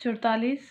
44,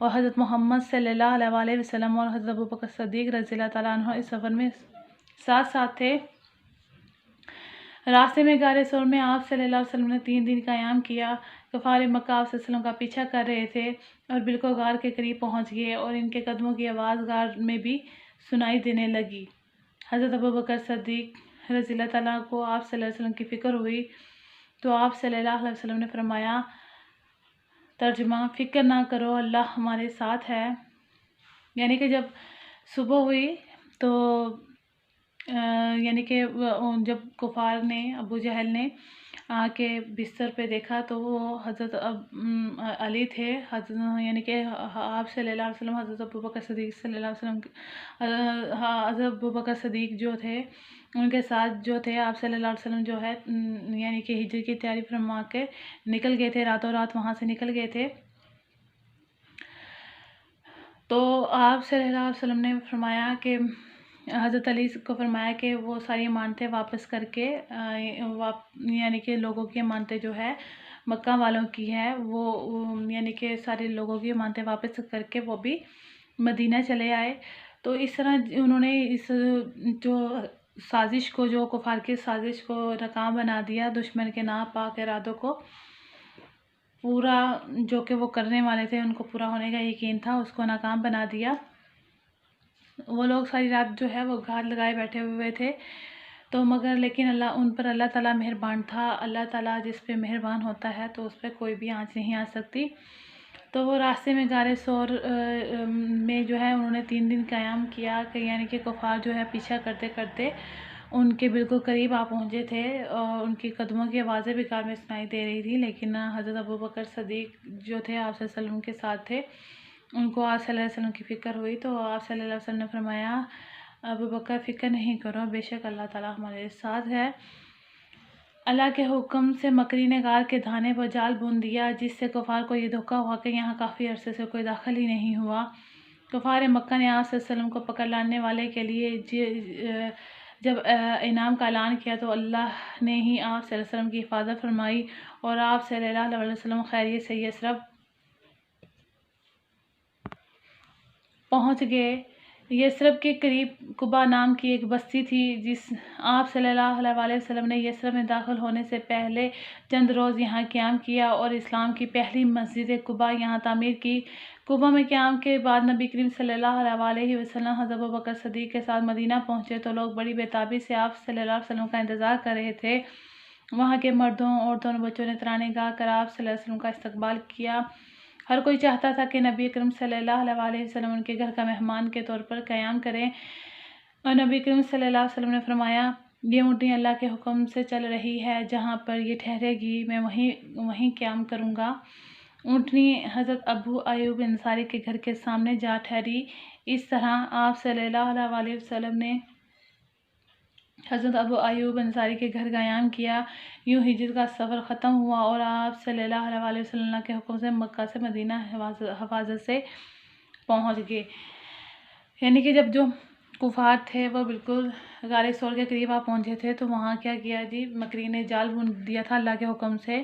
اور حضرت محمد صلی اللہ علیہ وسلم اور حضرت ابوبکر صدیق رضی اللہ تعالیٰ عنہ اس سفر میں ساتھ ساتھ تھے۔ راستے میں غار ثور میں آپ صلی اللہ علیہ وسلم نے 3 دن قیام کیا۔ کفار مکہ آپ صلی اللہ علیہ وسلم کا پیچھا کر رہے تھے اور بالکل غار کے قریب پہنچ گئے اور ان کے قدموں کی آواز غار میں بھی سنائی دینے لگی۔ حضرت ابوبکر صدیق رضی اللہ تعالیٰ کو آپ صلی اللہ علیہ وسلم کی فکر ہوئی تو آپ صلی اللہ علیہ وسلم نے فرمایا، ترجمہ: فکر نہ کرو، اللہ ہمارے ساتھ ہے۔ یعنی کہ جب صبح ہوئی تو یعنی کہ جب کفار نے، ابو جہل نے آ کے بستر پہ دیکھا تو وہ حضرت علی تھے، یعنی کہ آپ صلی اللہ علیہ وسلم، حضرت ابوبکر صدیق صلی اللہ علیہ وسلم، حضرت ابوبکر صدیق جو تھے ان کے ساتھ جو تھے آپ صلی اللہ علیہ وسلم جو ہے یعنی کہ ہجرت کی تیاری فرما کے نکل گئے تھے، راتوں رات وہاں سے نکل گئے تھے۔ تو آپ صلی اللہ علیہ وسلم نے فرمایا کہ حضرت علی کو فرمایا کہ وہ ساری امانتیں واپس کر کے یعنی کہ لوگوں کی امانتیں جو ہے مکہ والوں کی ہے وہ یعنی کہ سارے لوگوں کی امانتیں واپس کر کے وہ بھی مدینہ چلے آئے۔ تو اس طرح انہوں نے اس جو سازش کو، جو کفار کی سازش کو ناکام بنا دیا، دشمن کے ناپاک ارادوں کو پورا جو کہ وہ کرنے والے تھے ان کو پورا ہونے کا یقین تھا، اس کو ناکام بنا دیا۔ وہ لوگ ساری رات جو ہے وہ گھات لگائے بیٹھے ہوئے تھے تو مگر لیکن ان پر اللہ تعالیٰ مہربان تھا۔ اللہ تعالیٰ جس پہ مہربان ہوتا ہے تو اس پہ کوئی بھی آنچ نہیں آ سکتی۔ تو وہ راستے میں غار ثور میں جو ہے انہوں نے 3 دن قیام کیا کہ یعنی کہ کفار جو ہے پیچھا کرتے کرتے ان کے بالکل قریب آ پہنچے تھے اور ان کی قدموں کی آوازیں بھی غار میں سنائی دے رہی تھی، لیکن حضرت ابوبکر صدیق جو تھے آپ صلی اللہ علیہ وسلم کے ساتھ تھے، ان کو آپ صلی اللہ علیہ وسلم کی فکر ہوئی تو آپ صلی اللہ علیہ وسلم نے فرمایا، ابوبکر فکر نہیں کرو، بے شک اللہ تعالیٰ ہمارے ساتھ ہے۔ اللہ کے حکم سے مکری نے غار کے دھانے پر جال بن دیا، جس سے کفار کو یہ دھوکہ ہوا کہ یہاں کافی عرصے سے کوئی داخل ہی نہیں ہوا۔ کفار مکہ نے آپ صلی اللہ علیہ وسلم کو پکڑ لانے والے کے لیے جب انعام کا اعلان کیا تو اللہ نے ہی آپ صلی اللہ علیہ وسلم کی حفاظت فرمائی اور آپ صلی اللہ علیہ وسلم خیریت سے یثرب پہنچ گئے۔ یثرب کے قریب قبا نام کی ایک بستی تھی، جس آپ صلی اللہ علیہ وسلم نے یثرب میں داخل ہونے سے پہلے چند روز یہاں قیام کیا اور اسلام کی پہلی مسجد قبا یہاں تعمیر کی۔ قبا میں قیام کے بعد نبی کریم صلی اللہ علیہ وسلم حضرت ابوبکر صدیق کے ساتھ مدینہ پہنچے تو لوگ بڑی بےتابی سے آپ صلی اللہ علیہ وسلم کا انتظار کر رہے تھے۔ وہاں کے مردوں، عورتوں اور بچوں نے ترانے گا کر آپ صلی اللہ علیہ وسلم کا استقبال کیا۔ ہر کوئی چاہتا تھا کہ نبی کریم صلی اللہ علیہ وسلم ان کے گھر کا مہمان کے طور پر قیام کریں، اور نبی کریم صلی اللہ علیہ وسلم نے فرمایا، یہ اونٹنی اللہ کے حکم سے چل رہی ہے، جہاں پر یہ ٹھہرے گی میں وہیں قیام کروں گا۔ اونٹنی حضرت ابو ایوب انصاری کے گھر کے سامنے جا ٹھہری۔ اس طرح آپ صلی اللہ علیہ وسلم نے حضرت ابو ایوب انصاری کے گھر قیام کیا۔ یوں ہجرت کا سفر ختم ہوا اور آپ صلی اللہ علیہ وسلم کے حکم سے مکہ سے مدینہ حفاظت سے پہنچ گئے۔ یعنی کہ جب جو کفار تھے وہ بالکل غار ثور کے قریب آ پہنچے تھے تو وہاں کیا کیا جی، مکری نے جال بن دیا تھا اللہ کے حکم سے،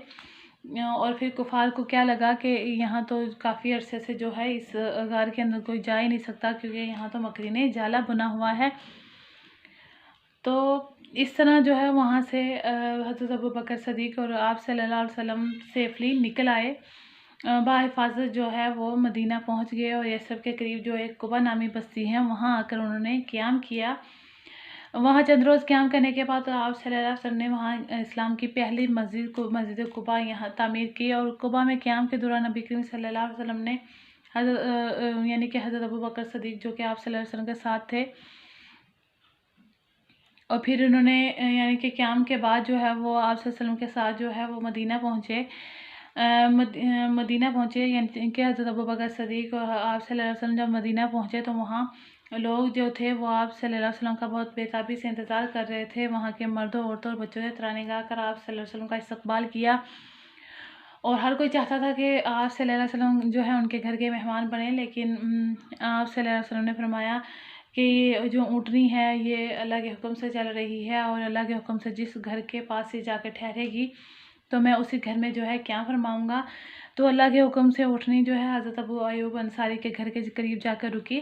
اور پھر کفار کو کیا لگا کہ یہاں تو کافی عرصے سے جو ہے اس غار کے اندر کوئی جا ہی نہیں سکتا کیونکہ یہاں تو مکری نے جالا بنا ہوا ہے۔ تو اس طرح جو ہے وہاں سے حضرت ابوبکر صدیق اور آپ صلی اللہ علیہ وسلم سیفلی نکل آئے، بحفاظت جو ہے وہ مدینہ پہنچ گئے اور یثرب کے قریب جو ایک قبا نامی بستی ہے وہاں آ کر انہوں نے قیام کیا۔ وہاں چند روز قیام کرنے کے بعد آپ صلی اللہ علیہ وسلم نے وہاں اسلام کی پہلی مسجد قبا یہاں تعمیر کی، اور قبا میں قیام کے دوران نبی کریم صلی اللہ علیہ وسلم نے یعنی کہ حضرت ابوبکر صدیق جو کہ آپ صلی اللہ علیہ وسلم کے ساتھ تھے، اور پھر انہوں نے یعنی کہ قیام کے بعد جو ہے وہ آپ صلی اللہ علیہ وسلم کے ساتھ جو ہے وہ مدینہ پہنچے۔ یعنی کہ حضرت ابوبکر صدیق اور آپ صلی اللہ علیہ وسلم جب مدینہ پہنچے تو وہاں لوگ جو تھے وہ آپ صلی اللہ علیہ وسلم کا بہت بےتابی سے انتظار کر رہے تھے۔ وہاں کے مردوں، عورتوں اور بچوں نے ترانے گا کر آپ صلی اللہ علیہ وسلم کا استقبال کیا اور ہر کوئی چاہتا تھا کہ آپ صلی اللہ علیہ وسلم جو ہے ان کے گھر کے مہمان بنے، لیکن آپ صلی اللہ علیہ وسلم نے فرمایا کہ یہ جو اونٹنی ہے یہ اللہ کے حکم سے چل رہی ہے اور اللہ کے حکم سے جس گھر کے پاس سے جا کے ٹھہرے گی تو میں اسی گھر میں جو ہے قیام فرماؤں گا۔ تو اللہ کے حکم سے اٹھنی جو ہے حضرت ابو ایوب انصاری کے گھر کے قریب جا کر رکی۔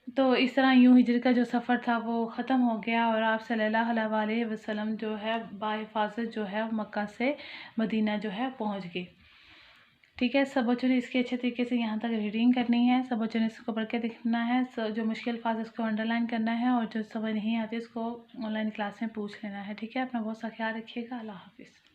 تو اس طرح یوں ہجرت کا جو سفر تھا وہ ختم ہو گیا، اور آپ صلی اللہ علیہ وسلم جو ہے بحفاظت جو ہے مکہ سے مدینہ جو ہے پہنچ گئی۔ ٹھیک ہے، سب بچوں نے اس کی اچھے طریقے سے یہاں تک ریڈنگ کرنی ہے، سب بچوں نے اس کو پڑھ کے دیکھنا ہے، جو مشکل الفاظ اس کو انڈر لائن کرنا ہے، اور جو سمجھ نہیں آتی اس کو آن لائن کلاس میں پوچھ لینا ہے۔ ٹھیک ہے، اپنا بہت سا خیال رکھیے گا۔ اللہ حافظ۔